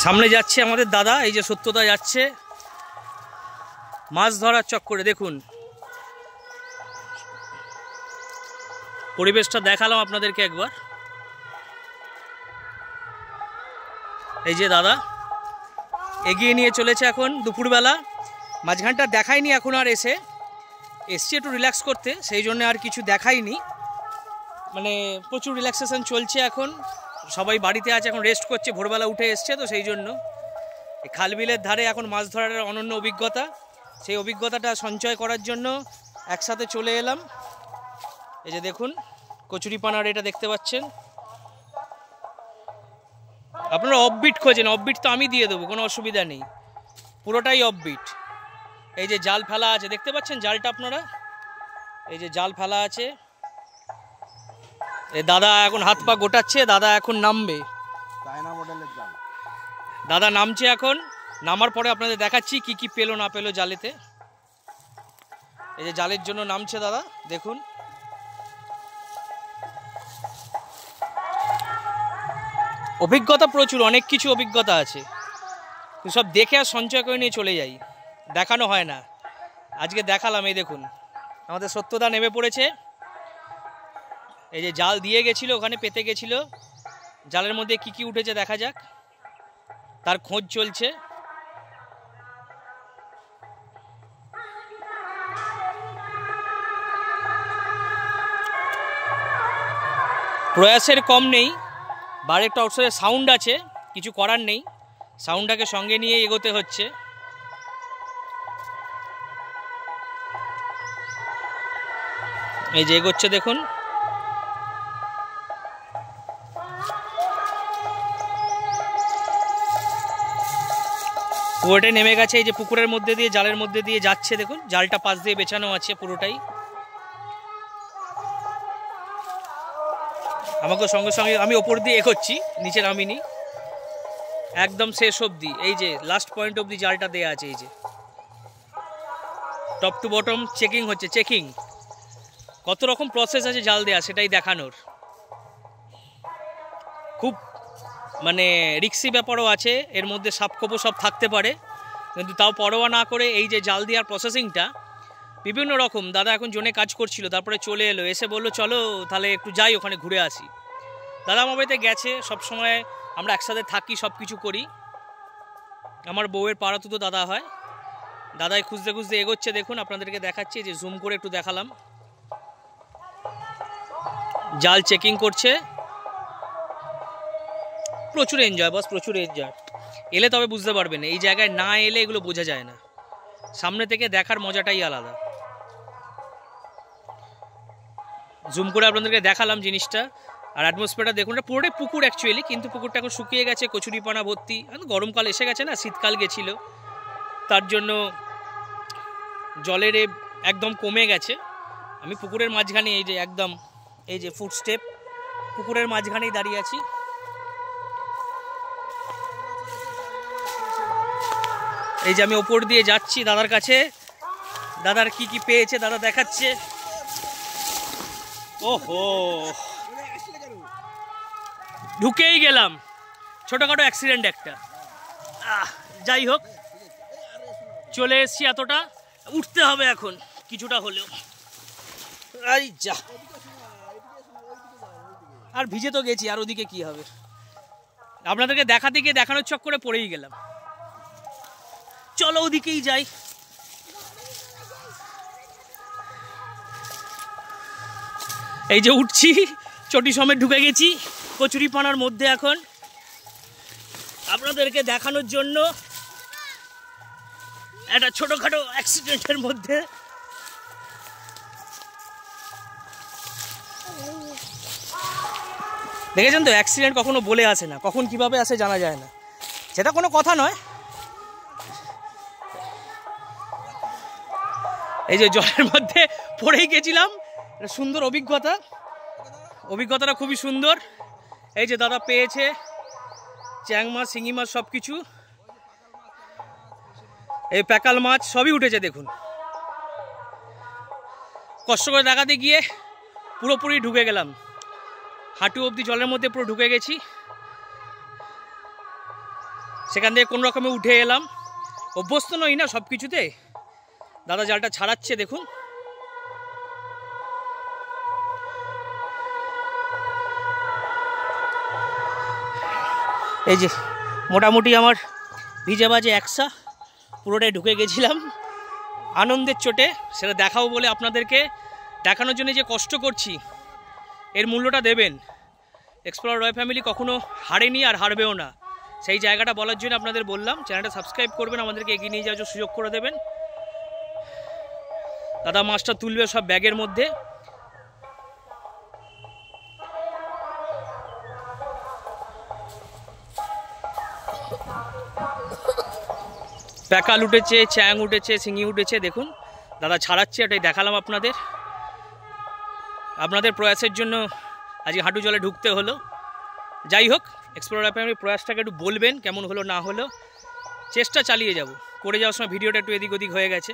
সামনে যাচ্ছে আমাদের দাদা, এই যে সত্যদা যাচ্ছে মাছ ধরার চক্করে। দেখুন পরিবেশটা দেখালাম আপনাদেরকে একবার। এই যে দাদা এগিয়ে নিয়ে চলেছে এখন দুপুরবেলা। মাঝখানটা দেখায়নি এখন, আর এসছি একটু রিল্যাক্স করতে, সেই জন্য আর কিছু দেখাইনি। মানে প্রচুর রিল্যাক্সেশন চলছে এখন, সবাই বাড়িতে আছে, এখন রেস্ট করছে, ভোরবেলা উঠে এসছে তো সেই জন্য। এই খালবিলের ধারে এখন মাছ ধরার অনন্য অভিজ্ঞতা, সেই অভিজ্ঞতাটা সঞ্চয় করার জন্য একসাথে চলে এলাম। এই যে দেখুন কচুরিপানার এটা দেখতে পাচ্ছেন। আপনারা অফবিট খোঁজেন, অফবিট তো আমি দিয়ে দেবো, কোনো অসুবিধা নেই, পুরোটাই অফবিট। এই যে জাল ফেলা আছে দেখতে পাচ্ছেন জালটা আপনারা, এই যে জাল ফেলা আছে। এই দাদা এখন হাত পা গোটাচ্ছে, দাদা এখন নামবে, দাদা নামছে এখন। নামার পরে আপনাদের দেখাচ্ছি কি কি পেলো না পেলো জালেতে। এই যে জালের জন্য নামছে দাদা, দেখুন। অভিজ্ঞতা প্রচুর, অনেক কিছু অভিজ্ঞতা আছে, সব দেখে আর সঞ্চয় করে নিয়ে চলে যাই, দেখানো হয় না। আজকে দেখালাম। এই দেখুন আমাদের সত্যদা নেমে পড়েছে। এই যে জাল দিয়ে গেছিল, ওখানে পেতে গেছিল, জালের মধ্যে কি কি উঠেছে দেখা যাক, তার খোঁজ চলছে। প্রয়াসের কম নেই, বাড়ির একটা আউটসাইডে সাউন্ড আছে, কিছু করার নেই, সাউন্ডটাকে সঙ্গে নিয়ে এগোতে হচ্ছে। এই যে এগোচ্ছে দেখুন। পুরোটাই নেমে গেছে, এই যে পুকুরের মধ্যে দিয়ে, জালের মধ্যে দিয়ে যাচ্ছে দেখুন, জালটা পাশ দিয়ে বেছানো আছে পুরোটাই। আমাকে সঙ্গে সঙ্গে আমি ওপর দিয়ে এগোচ্ছি, নিচে নামিনি, একদম শেষ অবধি। এই যে লাস্ট পয়েন্ট অবধি জালটা দেয়া আছে, এই যে টপ টু বটম চেকিং হচ্ছে, চেকিং কত রকম প্রসেস আছে জাল দেয়া, সেটাই দেখানোর। খুব মানে রিক্সি ব্যাপারও আছে এর মধ্যে, সাপকোপও সব থাকতে পারে, কিন্তু তাও পরোয়া না করে এই যে জাল দেওয়ার প্রসেসিংটা বিভিন্ন রকম। দাদা এখন জোনে কাজ করছিল, তারপরে চলে এলো, এসে বললো চলো তাহলে একটু যাই ওখানে ঘুরে আসি। দাদা আমার বাড়িতে গেছে, সবসময় আমরা একসাথে থাকি, সব কিছু করি, আমার বউয়ের পাড়াতুতো দাদা হয়। দাদাই খুঁজতে খুঁজতে এগোচ্ছে দেখুন, আপনাদেরকে দেখাচ্ছি, যে জুম করে একটু দেখালাম। জাল চেকিং করছে, প্রচুর এনজয়, বস প্রচুর এনজয়। এলে তবে বুঝতে পারবেন, এই জায়গায় না এলে এগুলো বোঝা যায় না, সামনে থেকে দেখার মজাটাই আলাদা। জুম করে আপনাদেরকে দেখালাম জিনিসটা। আর অ্যাটমসফিয়ারটা দেখুন, এটা পুরোটাই পুকুর অ্যাকচুয়ালি, কিন্তু পুকুরটা এখন শুকিয়ে গেছে, কচুরিপানা ভর্তি। গরমকাল এসে গেছে না, শীতকাল গেছিল, তার জন্য জলের একদম কমে গেছে। আমি পুকুরের মাঝখানে, এই যে একদম এই যে ফুট স্টেপ, পুকুরের মাঝখানেই দাঁড়িয়ে আছি। এই যে আমি ওপর দিয়ে যাচ্ছি দাদার কাছে, দাদার কি কি পেয়েছে দাদা দেখাচ্ছে। ওহো ঢুকেই গেলাম, ছোটখাটো অ্যাক্সিডেন্ট একটা। যাই হোক চলে এসছি, এতটা উঠতে হবে এখন কিছুটা হলেও। এই যা, আর ভিজে তো গেছি, আর ওদিকে কি হবে, আপনাদেরকে দেখাতে গিয়ে দেখানোর চক্করে পড়েই গেলাম। চলো ওদিকেই যাই। এই যে উঠছি, চটি সমেত ঢুকে গেছি কচুরিপানার মধ্যে। এখন আপনাদেরকে দেখানোর জন্য একটা ছোটখাটো অ্যাক্সিডেন্টের মধ্যে। দেখেছেন তো, অ্যাক্সিডেন্ট কখনো বলে আসে না, কখন কিভাবে আসে জানা যায় না, সেটা কোনো কথা নয়। এই যে জলের মধ্যে পড়েই গেছিলাম, সুন্দর অভিজ্ঞতা, অভিজ্ঞতাটা খুবই সুন্দর। এই যে দাদা পেয়েছে চ্যাং মাছ, শিঙি মাছ, সব কিছু, এই প্যাকাল মাছ সবই উঠেছে দেখুন। কষ্ট করে দেখাতে গিয়ে পুরোপুরি ঢুকে গেলাম, হাঁটু অবধি জলের মধ্যে পুরো ঢুকে গেছি। সেখান থেকে কোনো রকমে উঠে এলাম। অভ্যস্ত নই না সব কিছুতে। দাদা জালটা ছাড়াচ্ছে দেখুন। এই যে মোটামুটি আমার ভিজে বাজে একসা পুরোটাই ঢুকে গেছিলাম আনন্দের চোটে। সেটা দেখাবো বলে আপনাদেরকে দেখানোর জন্য যে কষ্ট করছি এর মূল্যটা দেবেন। এক্সপ্লোরার রয়্যাল ফ্যামিলি কখনো হারেনি আর হারবেও না, সেই জায়গাটা বলার জন্য আপনাদের বললাম। চ্যানেলটা সাবস্ক্রাইব করবেন, আমাদেরকে এগিয়ে নিয়ে যাওয়ার সুযোগ করে দেবেন। দাদা মাছটা তুলবে সব ব্যাগের মধ্যে। প্যাকাল উঠেছে, চ্যাং উঠেছে, শিঙি উঠেছে। দেখুন দাদা ছাড়াচ্ছে, এটাই দেখালাম আপনাদের। আপনাদের প্রয়াসের জন্য আজকে হাঁটু জলে ঢুকতে হলো। যাই হোক, এক্সপ্লোরার ফ্যামিলি প্রয়াসটাকে একটু বলবেন কেমন হলো না হলো, চেষ্টা চালিয়ে যাব। করে যাওয়ার সময় ভিডিওটা একটু এদিক ওদিক হয়ে গেছে।